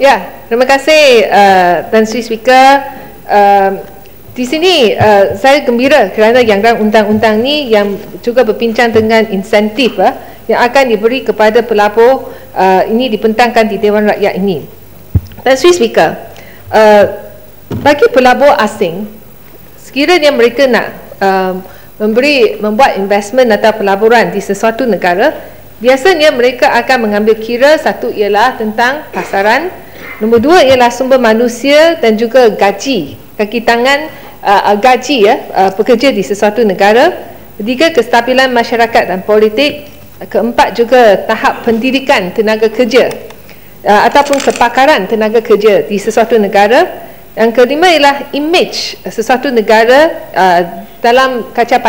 Ya, terima kasih Tan Sri Speaker. Di sini saya gembira kerana yang undang-undang ni yang juga berbincang dengan insentif yang akan diberi kepada pelabur ini dibentangkan di Dewan Rakyat ini. Tan Sri Speaker, bagi pelabur asing, sekiranya mereka nak membuat investment atau pelaburan di sesuatu negara, biasanya mereka akan mengambil kira satu ialah tentang pasaran, nombor dua ialah sumber manusia dan juga gaji, kaki tangan gaji pekerja di sesuatu negara, ketiga kestabilan masyarakat dan politik, keempat juga tahap pendidikan tenaga kerja ataupun kepakaran tenaga kerja di sesuatu negara, yang kelima ialah image sesuatu negara dalam kaca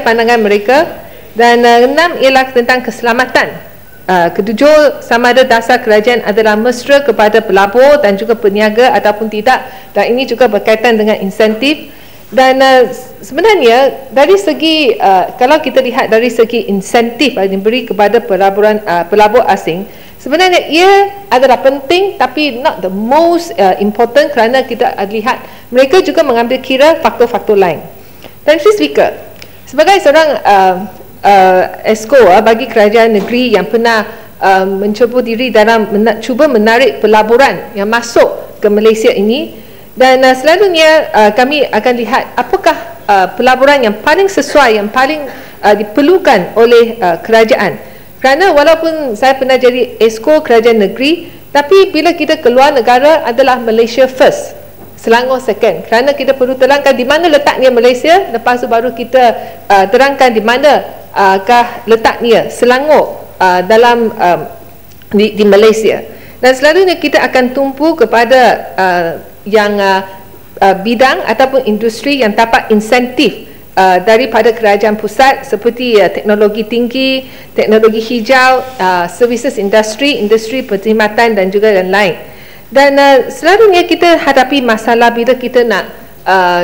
pandangan mereka, dan enam ialah tentang keselamatan. Ketujuh, sama ada dasar kerajaan adalah mesra kepada pelabur dan juga peniaga ataupun tidak, dan ini juga berkaitan dengan insentif. Dan sebenarnya dari segi kalau kita lihat dari segi insentif yang diberi kepada pelabur asing, sebenarnya ia adalah penting tapi not the most important, kerana kita lihat mereka juga mengambil kira faktor-faktor lain. Tan Sri Speaker, sebagai seorang esko bagi kerajaan negeri yang pernah mencuba diri dalam cuba menarik pelaburan yang masuk ke Malaysia ini, dan selalunya kami akan lihat apakah pelaburan yang paling sesuai, yang paling diperlukan oleh kerajaan. Kerana walaupun saya pernah jadi esko kerajaan negeri, tapi bila kita keluar negara adalah Malaysia first, Selangor second, kerana kita perlu terangkan di mana letaknya Malaysia, lepas tu baru kita terangkan di mana letaknya Selangor dalam di Malaysia. Dan selalunya kita akan tumpu kepada yang bidang ataupun industri yang dapat insentif daripada kerajaan pusat, seperti teknologi tinggi, teknologi hijau, services industri, industri perkhidmatan dan juga lain-lain. Dan selalunya kita hadapi masalah bila kita nak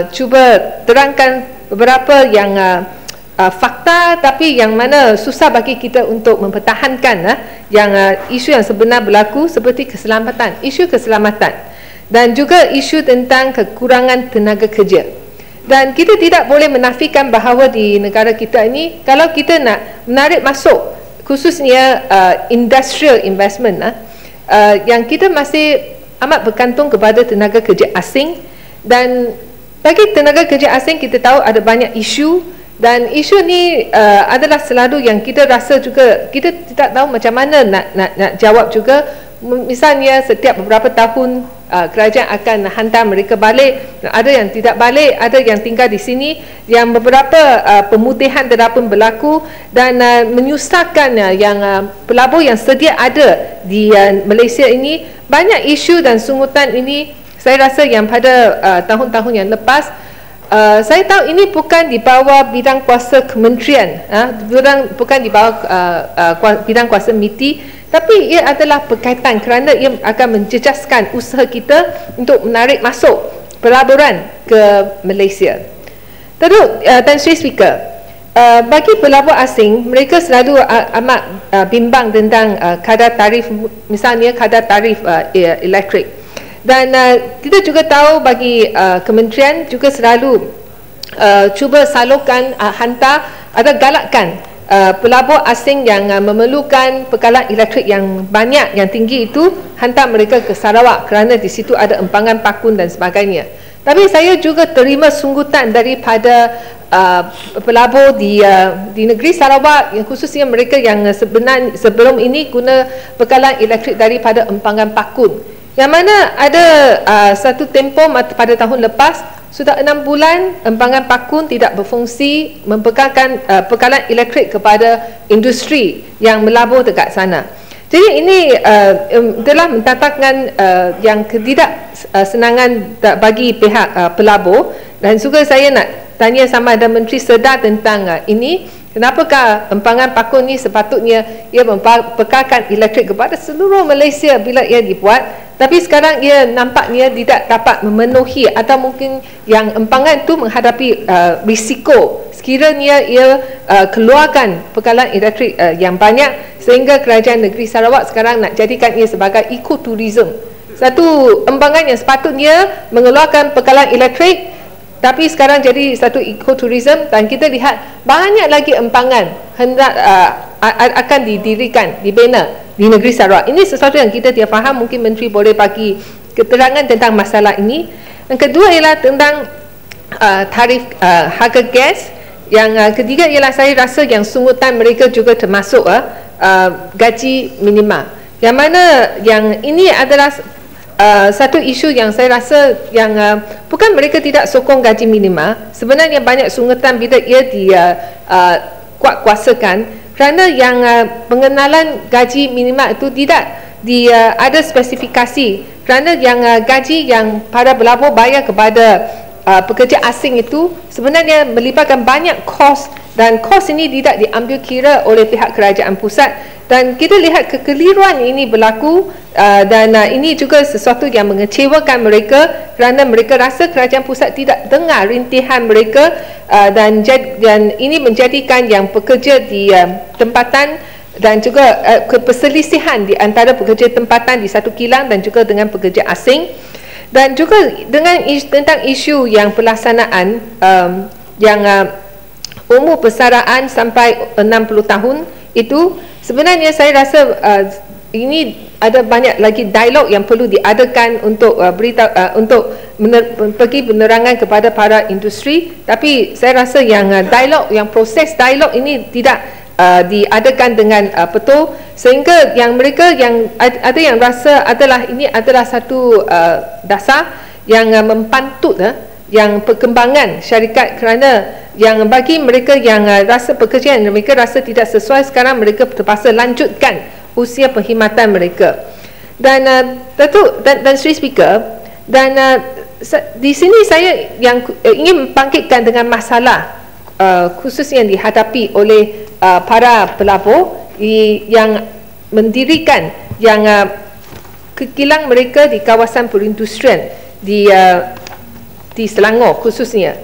cuba terangkan beberapa yang fakta, tapi yang mana susah bagi kita untuk mempertahankan yang isu yang sebenar berlaku, seperti keselamatan, isu keselamatan, dan juga isu tentang kekurangan tenaga kerja. Dan kita tidak boleh menafikan bahawa di negara kita ini, kalau kita nak menarik masuk khususnya industrial investment, yang kita masih amat bergantung kepada tenaga kerja asing. Dan bagi tenaga kerja asing, kita tahu ada banyak isu, dan isu ni adalah selalu yang kita rasa juga kita tidak tahu macam mana nak jawab juga. Misalnya setiap beberapa tahun kerajaan akan hantar mereka balik, ada yang tidak balik, ada yang tinggal di sini, yang beberapa pemutihan telah pun berlaku, dan menyusahkan yang pelabur yang sedia ada di Malaysia ini. Banyak isu dan sungutan ini, saya rasa yang pada tahun-tahun yang lepas, saya tahu ini bukan di bawah bidang kuasa kementerian, bukan di bawah bidang kuasa MITI, tapi ia adalah berkaitan kerana ia akan menjejaskan usaha kita untuk menarik masuk pelaburan ke Malaysia. Terus Tan Sri Speaker, bagi pelabur asing, mereka selalu amat bimbang tentang kadar tarif, misalnya kadar tarif elektrik. Dan kita juga tahu bagi kementerian juga selalu cuba salurkan, hantar atau galakkan pelabur asing yang memerlukan bekalan elektrik yang banyak, yang tinggi itu, hantar mereka ke Sarawak kerana di situ ada empangan pakun dan sebagainya. Tapi saya juga terima sunggutan daripada pelabur di negeri Sarawak, yang khususnya mereka yang sebelum ini guna bekalan elektrik daripada empangan pakun, yang mana ada satu tempoh pada tahun lepas sudah 6 bulan empangan pakun tidak berfungsi, membekalkan bekalan elektrik kepada industri yang melabur dekat sana. Jadi ini telah mendatangkan yang ketidaksenangan bagi pihak pelabur. Dan juga saya nak tanya sama ada Menteri sedar tentang ini. Kenapakah empangan pakun ni sepatutnya ia membekalkan elektrik kepada seluruh Malaysia bila ia dibuat, tapi sekarang ia nampaknya tidak dapat memenuhi, atau mungkin yang empangan tu menghadapi risiko sekiranya ia keluarkan bekalan elektrik yang banyak. sehingga kerajaan negeri Sarawak sekarang nak jadikan ia sebagai ekoturism, satu embangan yang sepatutnya mengeluarkan bekalan elektrik, tapi sekarang jadi satu ekoturism. Dan kita lihat banyak lagi empangan hendak akan didirikan, dibina di negeri Sarawak. Ini sesuatu yang kita tidak faham, mungkin Menteri boleh bagi keterangan tentang masalah ini. Yang kedua ialah tentang tarif harga gas. Yang ketiga ialah saya rasa yang sungutan mereka juga termasuk gaji minima, yang mana yang ini adalah satu isu yang saya rasa yang bukan mereka tidak sokong gaji minima, sebenarnya banyak sungutan bila ia kuat-kuasakan, kerana yang pengenalan gaji minima itu tidak ada spesifikasi, kerana yang gaji yang para pelabur bayar kepada pekerja asing itu sebenarnya melibatkan banyak kos, dan kos ini tidak diambil kira oleh pihak kerajaan pusat. Dan kita lihat kekeliruan ini berlaku, dan ini juga sesuatu yang mengecewakan mereka, kerana mereka rasa kerajaan pusat tidak dengar rintihan mereka, dan ini menjadikan yang pekerja di tempatan dan juga perselisihan di antara pekerja tempatan di satu kilang dan juga dengan pekerja asing. Dan juga dengan tentang isu yang pelaksanaan yang umur persaraan sampai 60 tahun itu, sebenarnya saya rasa ini ada banyak lagi dialog yang perlu diadakan untuk bagi penerangan kepada para industri. Tapi saya rasa yang proses dialog ini tidak diadakan dengan betul, sehingga yang mereka yang ada yang rasa adalah ini adalah satu dasar yang mempantut yang perkembangan syarikat, kerana yang bagi mereka yang rasa pekerjaan mereka rasa tidak sesuai, sekarang mereka terpaksa lanjutkan usia perkhidmatan mereka. Dan Datuk dan Sri Speaker, dan di sini saya yang ingin bangkitkan dengan masalah khusus yang dihadapi oleh para pelabur yang mendirikan yang kilang mereka di kawasan perindustrian di Selangor khususnya.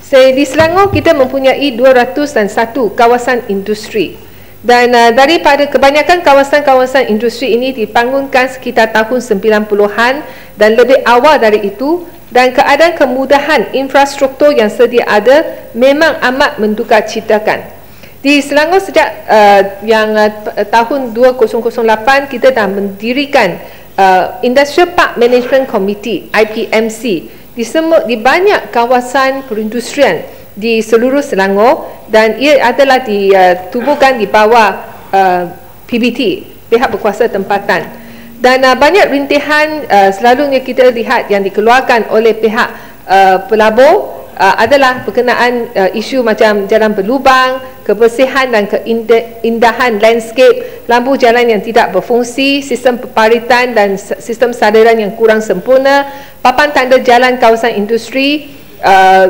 Di Selangor kita mempunyai 201 kawasan industri, dan daripada kebanyakan kawasan-kawasan industri ini dibangunkan sekitar tahun 90-an dan lebih awal dari itu, dan keadaan kemudahan infrastruktur yang sedia ada memang amat mendukacitakan. Di Selangor sejak tahun 2008 kita dah mendirikan Industrial Park Management Committee (IPMC) di banyak kawasan perindustrian di seluruh Selangor, dan ia adalah ditubuhkan di bawah PBT, pihak berkuasa tempatan. Dan banyak rintihan selalunya kita lihat yang dikeluarkan oleh pihak pelabur adalah berkenaan isu macam jalan berlubang, kebersihan dan keindahan landscape, lampu jalan yang tidak berfungsi, sistem peparitan dan sistem sadaran yang kurang sempurna, papan tanda jalan kawasan industri,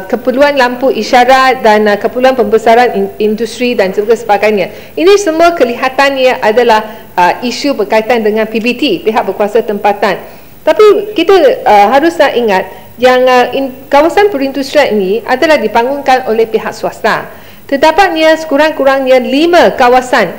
keperluan lampu isyarat dan keperluan pembesaran industri dan juga sebagainya. Ini semua kelihatannya adalah isu berkaitan dengan PBT, pihak berkuasa tempatan. Tapi kita harus nak ingat yang kawasan perindustrian ini adalah dibangunkan oleh pihak swasta. Terdapatnya sekurang-kurangnya 5 kawasan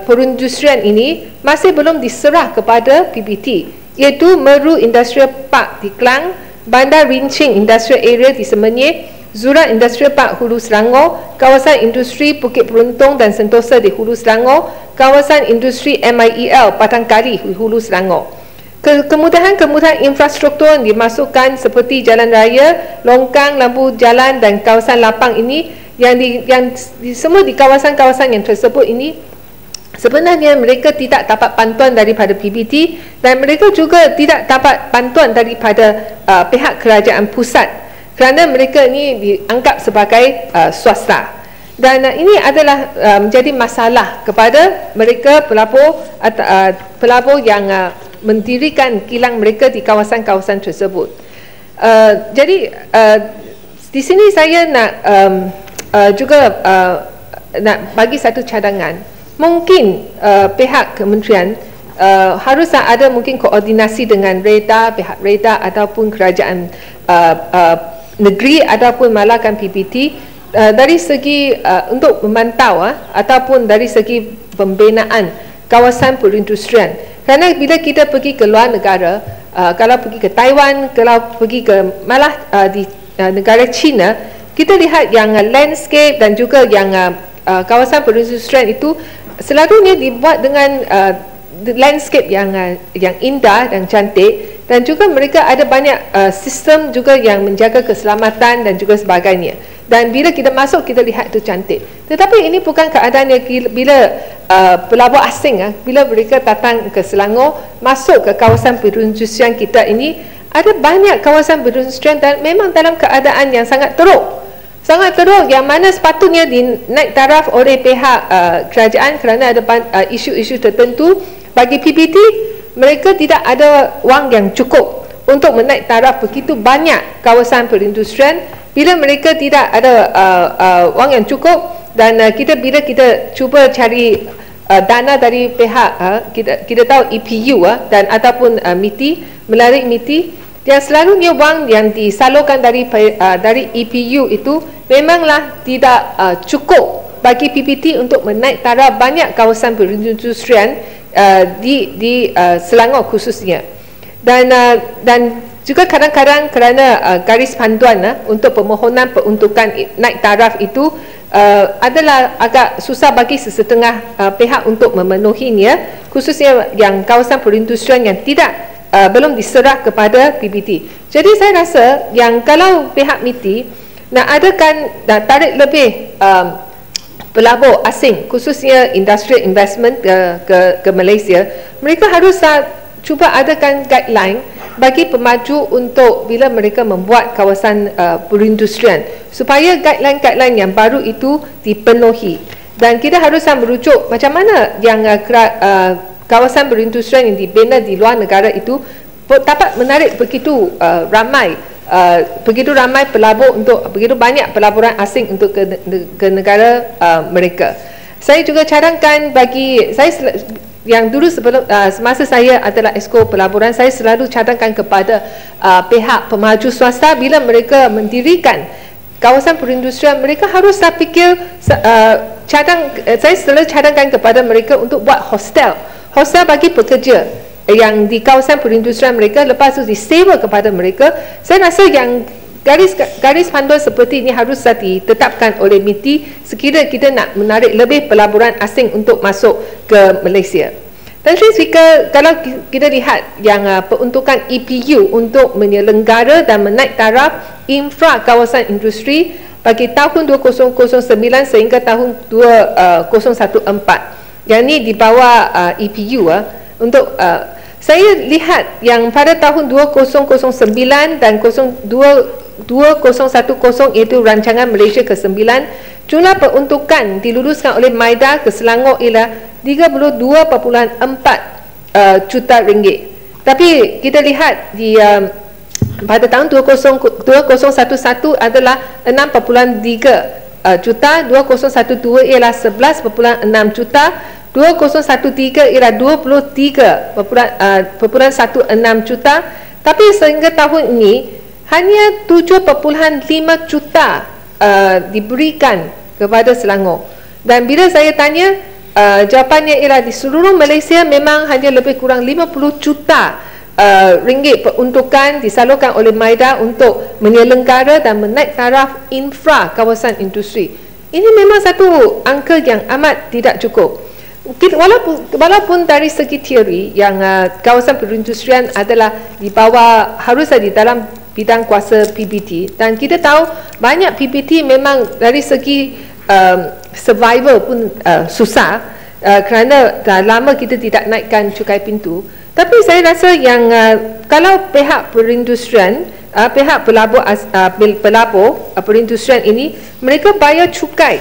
perindustrian ini masih belum diserah kepada PBT, iaitu Meru Industrial Park di Klang, Bandar Rincing Industrial Area di Semenyih, Zura Industrial Park Hulu Selangor, kawasan industri Bukit Peruntung dan Sentosa di Hulu Selangor, kawasan industri MIEL Patangkari di Hulu Selangor. Kemudahan infrastruktur yang dimasukkan seperti jalan raya, longkang, lampu jalan dan kawasan lapang ini yang semua di kawasan-kawasan yang tersebut ini sebenarnya mereka tidak dapat bantuan daripada PBT, dan mereka juga tidak dapat bantuan daripada pihak kerajaan pusat, kerana mereka ini dianggap sebagai swasta. Dan ini adalah menjadi masalah kepada mereka pelabur yang mendirikan kilang mereka di kawasan-kawasan tersebut. Jadi di sini saya nak juga nak bagi satu cadangan. Mungkin pihak kementerian haruslah ada mungkin koordinasi dengan REDA, pihak REDA ataupun kerajaan negeri ataupun malahkan PBT dari segi untuk memantau ataupun dari segi pembinaan kawasan perindustrian. Kerana bila kita pergi ke luar negara, kalau pergi ke Taiwan, kalau pergi ke malah di negara China, kita lihat yang landscape dan juga yang kawasan perindustrian itu selalunya dibuat dengan landscape yang indah dan cantik, dan juga mereka ada banyak sistem juga yang menjaga keselamatan dan juga sebagainya. Dan bila kita masuk, kita lihat itu cantik. Tetapi ini bukan keadaan yang bila pelabur asing bila mereka datang ke Selangor, masuk ke kawasan perindustrian kita ini, ada banyak kawasan perindustrian dan memang dalam keadaan yang sangat teruk. Sangat teruk, yang mana sepatutnya dinaik taraf oleh pihak kerajaan kerana ada isu-isu tertentu. Bagi PBT, mereka tidak ada wang yang cukup untuk menaik taraf begitu banyak kawasan perindustrian. Bila mereka tidak ada wang yang cukup, dan bila kita cuba cari dana dari pihak kita tahu EPU dan ataupun MITI, melalui MITI, yang selalunya wang yang disalurkan dari EPU itu memanglah tidak cukup bagi PBT untuk menaik taraf banyak kawasan perindustrian di Selangor khususnya. Dan juga kadang-kadang kerana garis panduan untuk permohonan peruntukan naik taraf itu adalah agak susah bagi sesetengah pihak untuk memenuhinya, khususnya yang kawasan perindustrian yang belum diserah kepada PBT. Jadi saya rasa yang kalau pihak MITI nak adakan tarik lebih pelabur asing, khususnya industrial investment ke Malaysia, mereka harus cuba adakan guideline bagi pemaju untuk bila mereka membuat kawasan perindustrian, supaya guideline-guideline yang baru itu dipenuhi. Dan kita harus merujuk macam mana yang kawasan perindustrian yang dibina di luar negara itu dapat menarik begitu ramai pelabur, untuk begitu banyak pelaburan asing untuk ke negara mereka. Saya juga cadangkan bagi saya, yang dulu semasa saya adalah Exco Pelaburan, saya selalu cadangkan kepada pihak pemaju swasta, bila mereka mendirikan kawasan perindustrian, mereka harus fikir saya selalu cadangkan kepada mereka untuk buat hostel bagi pekerja yang di kawasan perindustrian mereka, lepas itu disewa kepada mereka. Saya rasa yang garis panduan seperti ini harus ditetapkan oleh MITI sekiranya kita nak menarik lebih pelaburan asing untuk masuk ke Malaysia. Dan Speaker, kalau kita lihat yang peruntukan EPU untuk menyelenggara dan menaik taraf infra kawasan industri bagi tahun 2009 sehingga tahun 2014, yang ini di bawah EPU untuk saya lihat yang pada tahun 2009 dan 2010 iaitu rancangan Malaysia ke-9, jumlah peruntukan diluluskan oleh MIDA ke Selangor ialah 32.4 juta ringgit. Tapi kita lihat di pada tahun 2011 adalah 6.3 juta, 2012 ialah 11.6 juta, 2013 ialah 23.16 juta, tapi sehingga tahun ini hanya 7.5 juta diberikan kepada Selangor. Dan bila saya tanya, jawapannya ialah di seluruh Malaysia memang hanya lebih kurang 50 juta ringgit peruntukan disalurkan oleh MIDA untuk menyelenggara dan menaik taraf infra kawasan industri. Ini memang satu angka yang amat tidak cukup. Walaupun dari segi teori yang kawasan perindustrian adalah di bawah, harus di dalam bidang kuasa PBT, dan kita tahu banyak PBT memang dari segi survival pun susah kerana dah lama kita tidak naikkan cukai pintu. Tapi saya rasa yang kalau pihak perindustrian, pihak pelabur perindustrian ini, mereka bayar cukai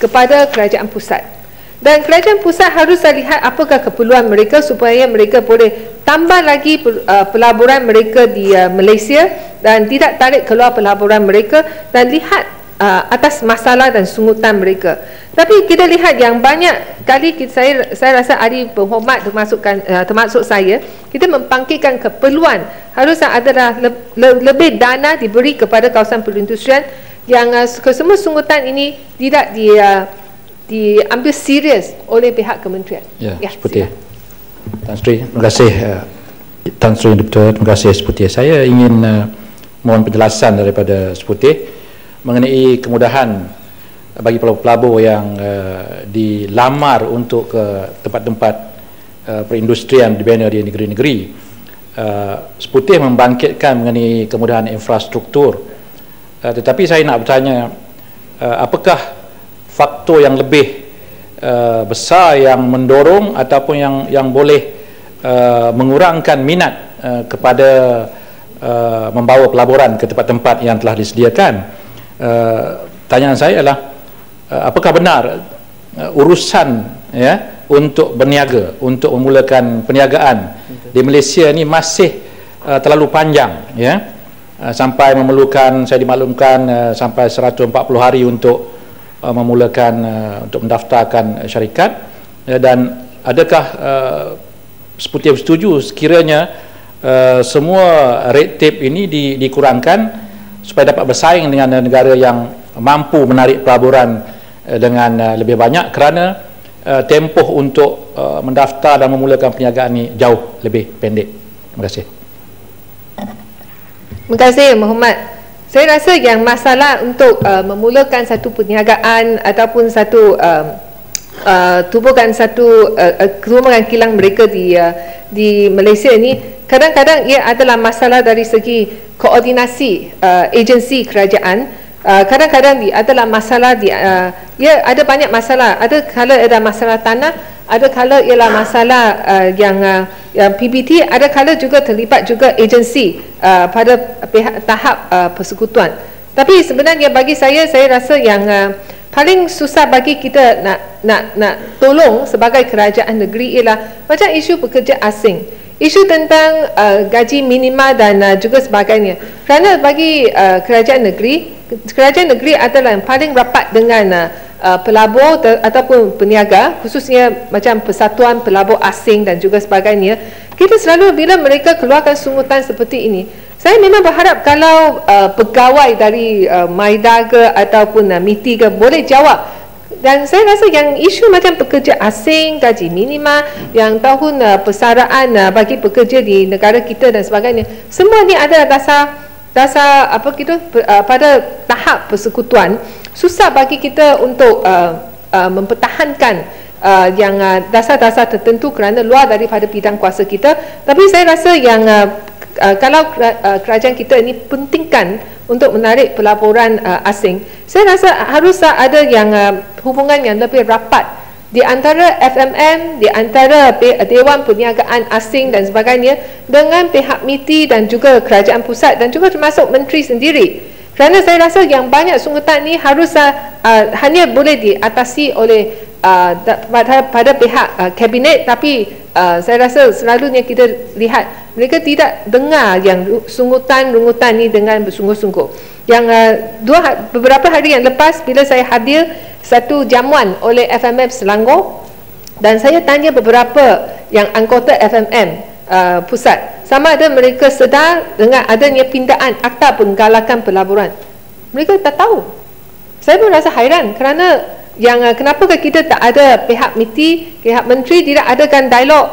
kepada kerajaan pusat. Dan kerajaan pusat harus lihat apakah keperluan mereka supaya mereka boleh tambah lagi pelaburan mereka di Malaysia dan tidak tarik keluar pelaburan mereka, dan lihat atas masalah dan sungutan mereka. Tapi kita lihat yang banyak kali saya rasa ahli berhormat termasuk saya, kita membangkitkan keperluan harusnya adalah lebih dana diberi kepada kawasan perindustrian yang kesemua sungutan ini tidak diambil serius oleh pihak kementerian. Ya, seperti Tan Sri. Terima kasih Tan Sri Doktor. Terima kasih Seperti. Saya ingin mohon penjelasan daripada Seperti mengenai kemudahan bagi pelabur yang dilamar untuk ke tempat-tempat perindustrian dibina di negeri-negeri. Seperti membangkitkan mengenai kemudahan infrastruktur. Tetapi saya nak bertanya, apakah faktor yang lebih besar yang mendorong ataupun yang boleh mengurangkan minat kepada membawa pelaburan ke tempat-tempat yang telah disediakan? Tanyaan saya adalah, apakah benar urusan untuk berniaga, untuk memulakan perniagaan di Malaysia ni masih terlalu panjang, sampai memerlukan, saya dimaklumkan, sampai 140 hari untuk memulakan, untuk mendaftarkan syarikat. Dan adakah Seperti bersetuju sekiranya semua red tape ini dikurangkan supaya dapat bersaing dengan negara yang mampu menarik pelaburan dengan lebih banyak, kerana tempoh untuk mendaftar dan memulakan perniagaan ini jauh lebih pendek. Terima kasih. Terima kasih Muhammad. Saya rasa yang masalah untuk memulakan satu perniagaan ataupun satu tubuhkan satu kerumahan kilang mereka di Malaysia ini, kadang-kadang ia adalah masalah dari segi koordinasi agensi kerajaan. Kadang-kadang adalah masalah ia ada banyak masalah. Ada kala ada masalah tanah, ada kala ialah masalah yang PBT, ada kala juga terlibat juga agensi pada tahap persekutuan. Tapi sebenarnya bagi saya rasa yang paling susah bagi kita nak tolong sebagai kerajaan negeri ialah macam isu pekerja asing, isu tentang gaji minima dan juga sebagainya. Kerana bagi kerajaan negeri adalah yang paling rapat dengan pelabur ataupun peniaga, khususnya macam Persatuan Pelabur Asing dan juga sebagainya. Kita selalu bila mereka keluarkan sungutan seperti ini, saya memang berharap kalau pegawai dari MIDA ke ataupun MITI ke boleh jawab. Dan saya rasa yang isu macam pekerja asing, gaji minima, yang tahun persaraan bagi pekerja di negara kita dan sebagainya, semua ni adalah dasar pada tahap persekutuan. Susah bagi kita untuk mempertahankan yang dasar-dasar tertentu kerana luar daripada bidang kuasa kita. Tapi saya rasa yang kalau kerajaan kita ini pentingkan untuk menarik pelaburan asing, saya rasa harus ada yang hubungan yang lebih rapat di antara FMM, di antara Dewan Perniagaan Asing dan sebagainya dengan pihak MITI dan juga kerajaan pusat dan juga termasuk menteri sendiri. Kerana saya rasa yang banyak sungutan ni harus hanya boleh diatasi oleh pada pihak kabinet, tapi saya rasa selalunya kita lihat mereka tidak dengar yang rungutan ni dengan bersungguh-sungguh. Yang beberapa hari yang lepas bila saya hadir satu jamuan oleh FMM Selangor dan saya tanya beberapa yang anggota FMM pusat, sama ada mereka sedar dengan adanya pindaan Akta Penggalakan Pelaburan. Mereka tak tahu. Saya pun rasa hairan kerana yang kenapakah kita tak ada pihak MITI, pihak menteri tidak adakan dialog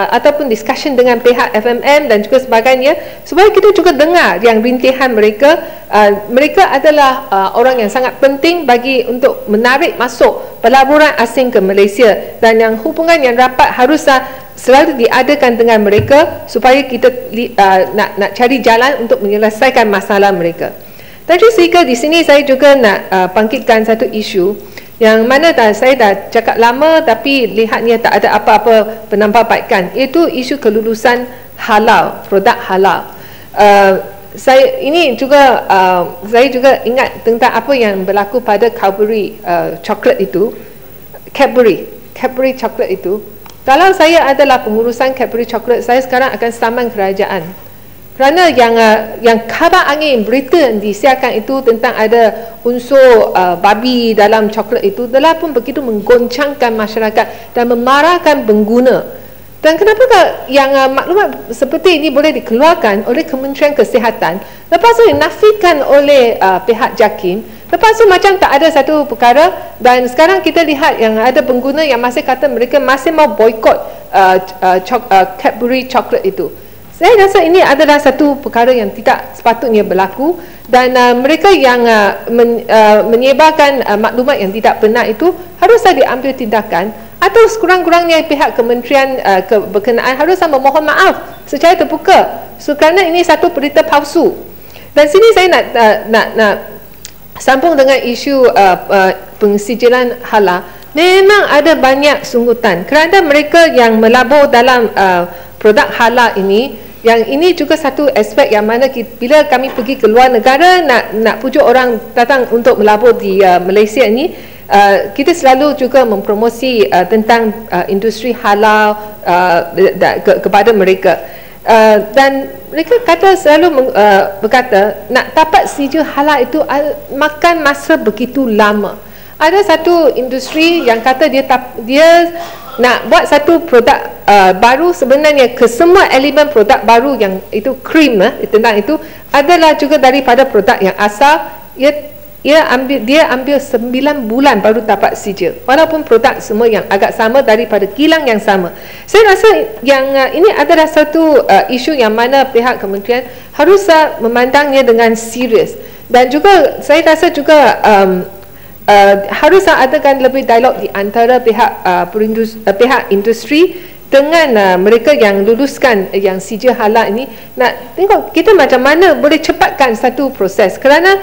ataupun discussion dengan pihak FMM dan juga sebagainya, supaya kita juga dengar yang rintihan mereka. Mereka adalah orang yang sangat penting bagi untuk menarik masuk pelaburan asing ke Malaysia, dan yang hubungan yang rapat harus selalu diadakan dengan mereka supaya kita nak cari jalan untuk menyelesaikan masalah mereka. Tadi sehingga di sini saya juga nak bangkitkan satu isu yang mana saya dah cakap lama tapi lihatnya tak ada apa-apa penambahbaikan, iaitu isu kelulusan halal, produk halal. Saya juga ingat tentang apa yang berlaku pada Cadbury coklat itu, Cadbury coklat itu. Kalau saya adalah pengurusan Cadbury coklat, saya sekarang akan saman kerajaan. Kerana yang khabar angin berita yang disiarkan itu tentang ada unsur babi dalam coklat itu telah pun begitu menggoncangkan masyarakat dan memarahkan pengguna. Dan kenapa yang maklumat seperti ini boleh dikeluarkan oleh Kementerian Kesihatan, lepas itu dinafikan oleh pihak JAKIM, Lepas tu macam tak ada satu perkara, dan sekarang kita lihat yang ada pengguna yang masih kata mereka masih mau boykot Cadbury coklat itu. Saya rasa ini adalah satu perkara yang tidak sepatutnya berlaku, dan mereka yang menyebarkan maklumat yang tidak benar itu haruslah diambil tindakan, atau sekurang-kurangnya pihak kementerian berkenaan haruslah memohon maaf secara terbuka kerana ini satu berita palsu. Dan sini saya nak sambung dengan isu pensijilan halal. Memang ada banyak sunggutan kerana mereka yang melabur dalam produk halal ini. Yang ini juga satu aspek yang mana bila kami pergi ke luar negara nak pujuk orang datang untuk melabur di Malaysia ini, kita selalu juga mempromosi tentang industri halal kepada mereka. Dan mereka selalu berkata nak dapat sijil halal itu makan masa begitu lama. Ada satu industri yang kata dia nak buat satu produk baru, sebenarnya kesemua elemen produk baru yang itu krim tentang itu adalah juga daripada produk yang asal. Dia ambil 9 bulan baru dapat sijil, walaupun produk semua yang agak sama daripada kilang yang sama. Saya rasa yang ini adalah satu isu yang mana pihak kementerian harus memandangnya dengan serius, dan juga saya rasa juga harus adakan lebih dialog di antara pihak industri dengan mereka yang luluskan yang sijil halal ini. Nak tengok kita macam mana boleh cepatkan satu proses, kerana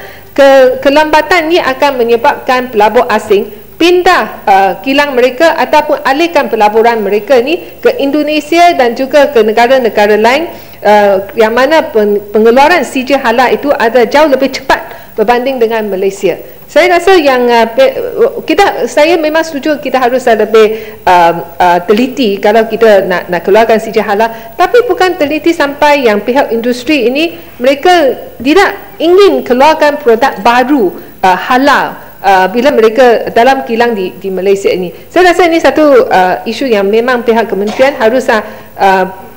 kelambatan ini akan menyebabkan pelabur asing pindah kilang mereka ataupun alihkan pelaburan mereka ni ke Indonesia dan juga ke negara-negara lain yang mana pengeluaran sijil halal itu ada jauh lebih cepat berbanding dengan Malaysia. Saya rasa yang saya memang setuju kita harus lebih teliti kalau kita nak keluarkan sijil halal, tapi bukan teliti sampai yang pihak industri ini mereka tidak ingin keluarkan produk baru halal bila mereka dalam kilang di Malaysia ini. Saya rasa ini satu isu yang memang pihak kementerian harus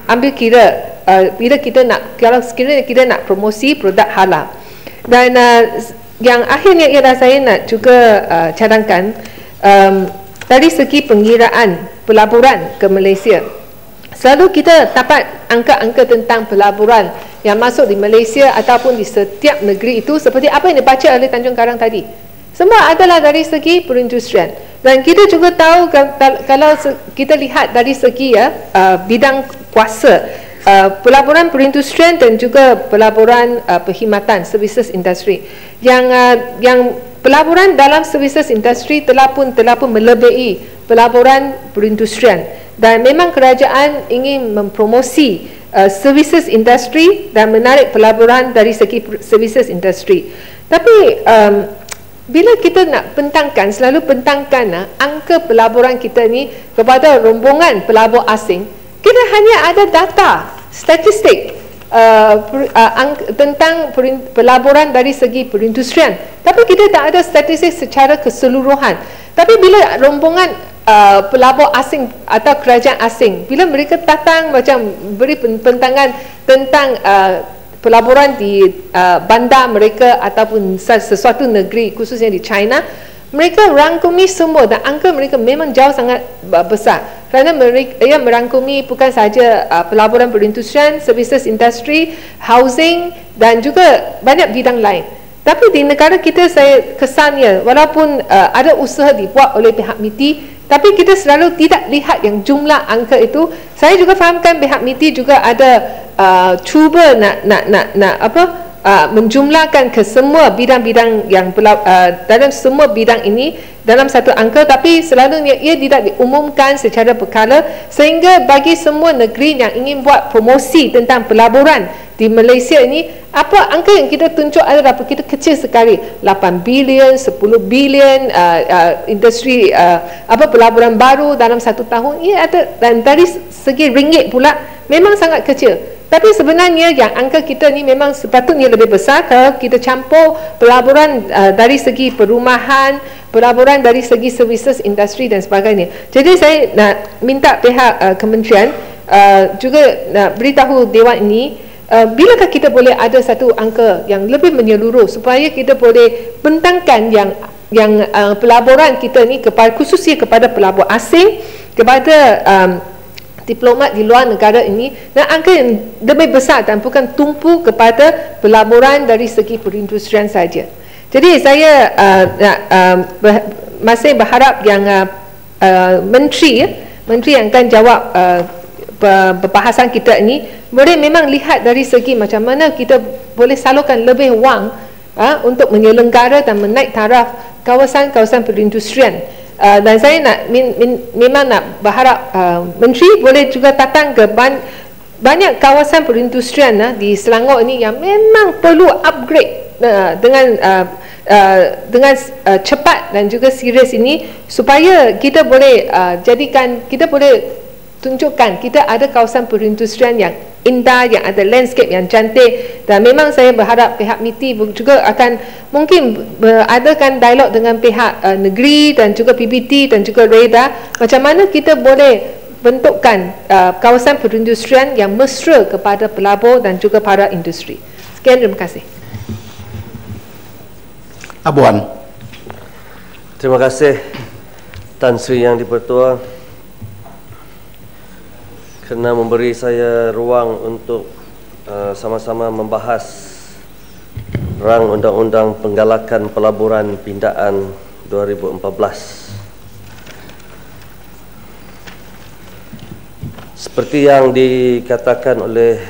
ambil kira bila kita kalau sekiranya kita nak promosi produk halal. Dan yang akhirnya ialah saya nak juga cadangkan dari segi pengiraan pelaburan ke Malaysia. Selalu kita dapat angka-angka tentang pelaburan yang masuk di Malaysia ataupun di setiap negeri itu seperti apa yang dibaca oleh Tanjung Karang tadi. Semua adalah dari segi perindustrian. Dan kita juga tahu kalau kita lihat dari segi bidang kuasa, pelaburan perindustrian dan juga pelaburan perkhidmatan, services industry. Yang pelaburan dalam services industry telah pun melebihi pelaburan perindustrian, dan memang kerajaan ingin mempromosi services industry dan menarik pelaburan dari segi services industry. Tapi bila kita nak selalu bentangkan angka pelaburan kita ni kepada rombongan pelabur asing, kita hanya ada data, statistik tentang pelaburan dari segi perindustrian, tapi kita tak ada statistik secara keseluruhan. Tapi bila rombongan pelabur asing atau kerajaan asing, bila mereka datang macam beri pentangan tentang pelaburan di bandar mereka ataupun sesuatu negeri khususnya di China, mereka rangkumi semua, dan angka mereka memang jauh sangat besar, kerana ia merangkumi bukan sahaja pelaburan perindustrian, services industry, housing dan juga banyak bidang lain. Tapi di negara kita saya kesannya walaupun ada usaha dibuat oleh pihak MITI, tapi kita selalu tidak lihat yang jumlah angka itu. Saya juga fahamkan pihak MITI juga ada cuba nak menjumlahkan ke semua bidang-bidang yang dalam semua bidang ini dalam satu angka, tapi selalunya ia tidak diumumkan secara berkala, sehingga bagi semua negeri yang ingin buat promosi tentang pelaburan di Malaysia ini, apa angka yang kita tunjuk adalah begitu kecil sekali, 8 bilion, 10 bilion industri pelaburan baru dalam satu tahun. Ia ada, dan dari segi ringgit pula memang sangat kecil. Tapi sebenarnya yang angka kita ni memang sepatutnya lebih besar kalau kita campur pelaburan dari segi perumahan, pelaburan dari segi services industri dan sebagainya. Jadi saya nak minta pihak kementerian juga nak beritahu Dewan ini, bilakah kita boleh ada satu angka yang lebih menyeluruh supaya kita boleh bentangkan yang pelaburan kita ni kepada, khususnya kepada pelabur asing, kepada diplomat di luar negara ini, dan angka yang lebih besar dan bukan tumpu kepada pelaburan dari segi perindustrian saja. Jadi saya masih berharap yang menteri yang akan jawab perbahasan kita ini boleh memang lihat dari segi macam mana kita boleh salurkan lebih wang untuk menyelenggara dan menaik taraf kawasan-kawasan perindustrian. Dan saya memang nak berharap menteri boleh juga datang ke banyak kawasan perindustrian di Selangor ini yang memang perlu upgrade dengan cepat dan juga serius ini, supaya kita boleh kita boleh tunjukkan kita ada kawasan perindustrian yang indah, yang ada landscape yang cantik. Dan memang saya berharap pihak MITI juga akan mungkin beradakan dialog dengan pihak negeri dan juga PBT dan juga REDA, macam mana kita boleh bentukkan kawasan perindustrian yang mesra kepada pelabur dan juga para industri. Sekian, terima kasih. Abuan. Terima kasih Tan Sri Yang di-Pertua kerana memberi saya ruang untuk sama-sama membahas rang Undang-Undang Penggalakan Pelaburan Pindaan 2014. Seperti yang dikatakan oleh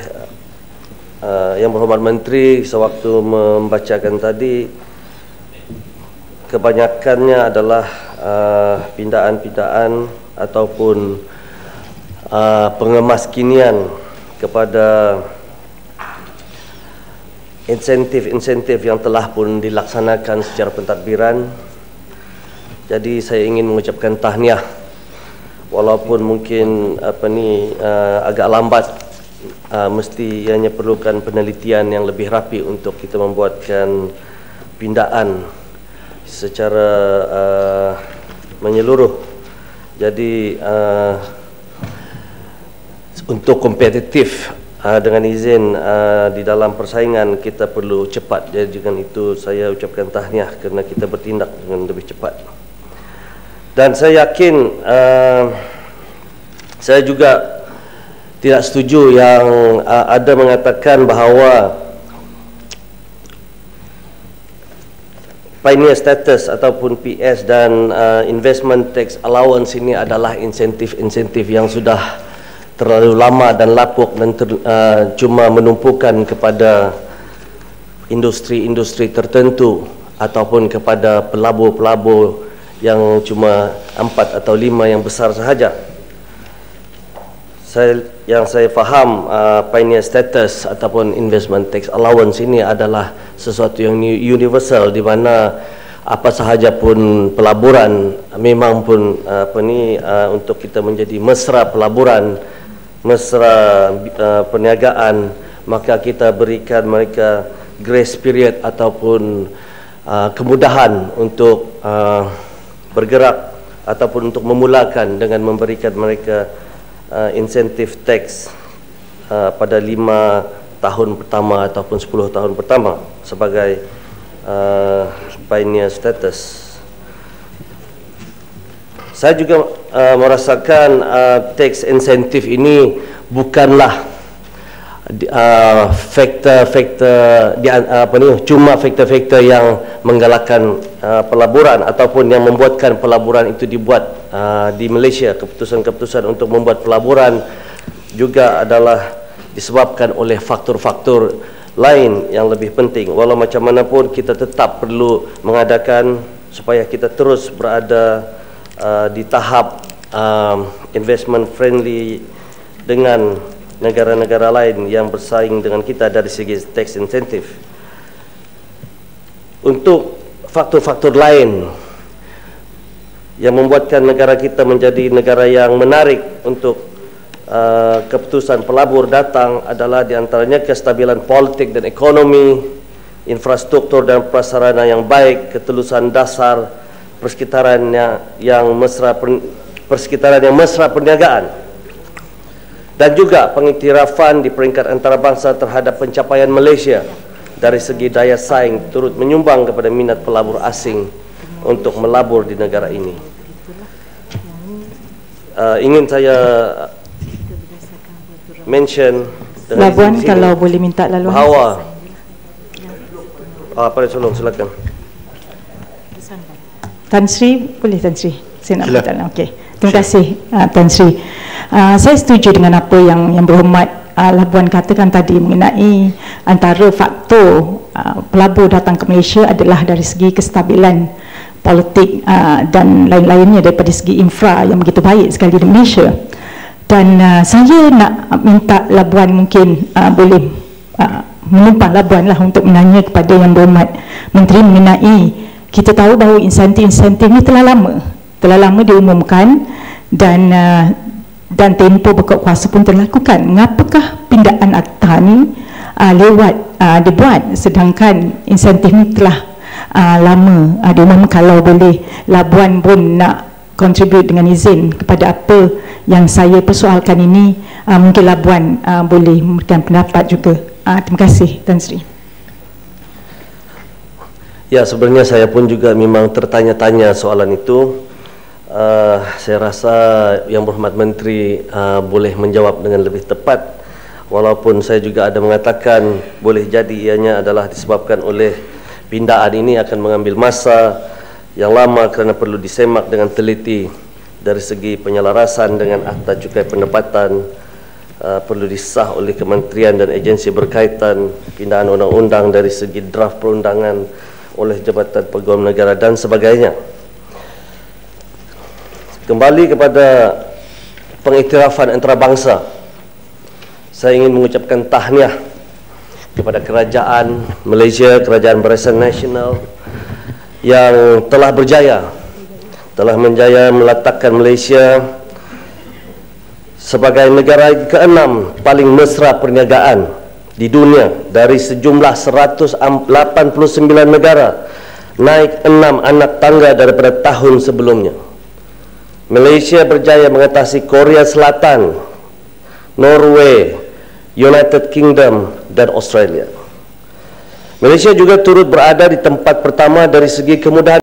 Yang Berhormat Menteri sewaktu membacakan tadi, kebanyakannya adalah pindaan-pindaan ataupun pengemaskinian kepada insentif-insentif yang telah pun dilaksanakan secara pentadbiran. Jadi saya ingin mengucapkan tahniah, walaupun mungkin agak lambat, mesti ianya perlukan penelitian yang lebih rapi untuk kita membuatkan pindaan secara menyeluruh. Jadi untuk kompetitif dengan izin di dalam persaingan, kita perlu cepat. Jadi dengan itu saya ucapkan tahniah kerana kita bertindak dengan lebih cepat. Dan saya yakin saya juga tidak setuju yang ada mengatakan bahawa pioneer status ataupun PS dan investment tax allowance ini adalah insentif-insentif yang sudah terlalu lama dan lapuk dan cuma menumpukan kepada industri-industri tertentu ataupun kepada pelabur-pelabur yang cuma 4 atau 5 yang besar sahaja. Yang saya faham, pioneer status ataupun investment tax allowance ini adalah sesuatu yang universal, di mana apa sahaja pun pelaburan memang pun untuk kita menjadi mesra pelaburan, mesra perniagaan, maka kita berikan mereka grace period ataupun kemudahan untuk bergerak ataupun untuk memulakan dengan memberikan mereka insentif tax pada 5 tahun pertama ataupun 10 tahun pertama sebagai pioneer status. Saya juga merasakan tax insentif ini bukanlah cuma faktor-faktor yang menggalakkan pelaburan ataupun yang membuatkan pelaburan itu dibuat di Malaysia. Keputusan-keputusan untuk membuat pelaburan juga adalah disebabkan oleh faktor-faktor lain yang lebih penting. Walau macam mana pun kita tetap perlu mengadakan supaya kita terus berada di tahap investment friendly dengan negara-negara lain yang bersaing dengan kita dari segi tax incentive. Untuk faktor-faktor lain yang membuatkan negara kita menjadi negara yang menarik untuk keputusan pelabur datang adalah di antaranya kestabilan politik dan ekonomi, infrastruktur dan prasarana yang baik, ketulusan dasar, persekitaran yang mesra perniagaan, dan juga pengiktirafan di peringkat antarabangsa terhadap pencapaian Malaysia dari segi daya saing turut menyumbang kepada minat pelabur asing untuk melabur di negara ini. Ingin saya mention Labuan kalau boleh minta laluan bahawa apa tolong silakan. Tan Sri, boleh Tan Sri? Saya nak minta. Okey. Terima kasih Tan Sri. Saya setuju dengan apa yang berhormat Labuan katakan tadi mengenai antara faktor pelabur datang ke Malaysia adalah dari segi kestabilan politik dan lain-lainnya daripada segi infra yang begitu baik sekali di Malaysia. Dan saya nak minta Labuan mungkin boleh menumpang Labuan lah untuk menanya kepada yang berhormat Menteri mengenai, kita tahu bahawa insentif-insentif ini telah lama diumumkan dan tempoh berkuat kuasa pun telah dilakukan. Mengapakah pindaan akta ni dibuat sedangkan insentif ni telah lama diumumkan? Kalau boleh Labuan pun nak contribute dengan izin kepada apa yang saya persoalkan ini, mungkin Labuan boleh memberikan pendapat juga. Terima kasih Tan Sri. Ya, sebenarnya saya pun juga memang tertanya-tanya soalan itu. Saya rasa Yang Berhormat Menteri boleh menjawab dengan lebih tepat, walaupun saya juga ada mengatakan boleh jadi ianya adalah disebabkan oleh pindaan ini akan mengambil masa yang lama kerana perlu disemak dengan teliti dari segi penyelarasan dengan Akta Cukai Pendapatan, perlu disah oleh kementerian dan agensi berkaitan, pindaan undang-undang dari segi draft perundangan oleh Jabatan Peguam Negara dan sebagainya. Kembali kepada pengiktirafan antarabangsa, saya ingin mengucapkan tahniah kepada Kerajaan Malaysia, Kerajaan Barisan Nasional yang telah menjaya meletakkan Malaysia sebagai negara ke-6 paling mesra perniagaan di dunia dari sejumlah 189 negara, naik 6 anak tangga daripada tahun sebelumnya. Malaysia berjaya mengatasi Korea Selatan, Norway, United Kingdom dan Australia. Malaysia juga turut berada di tempat pertama dari segi kemudahan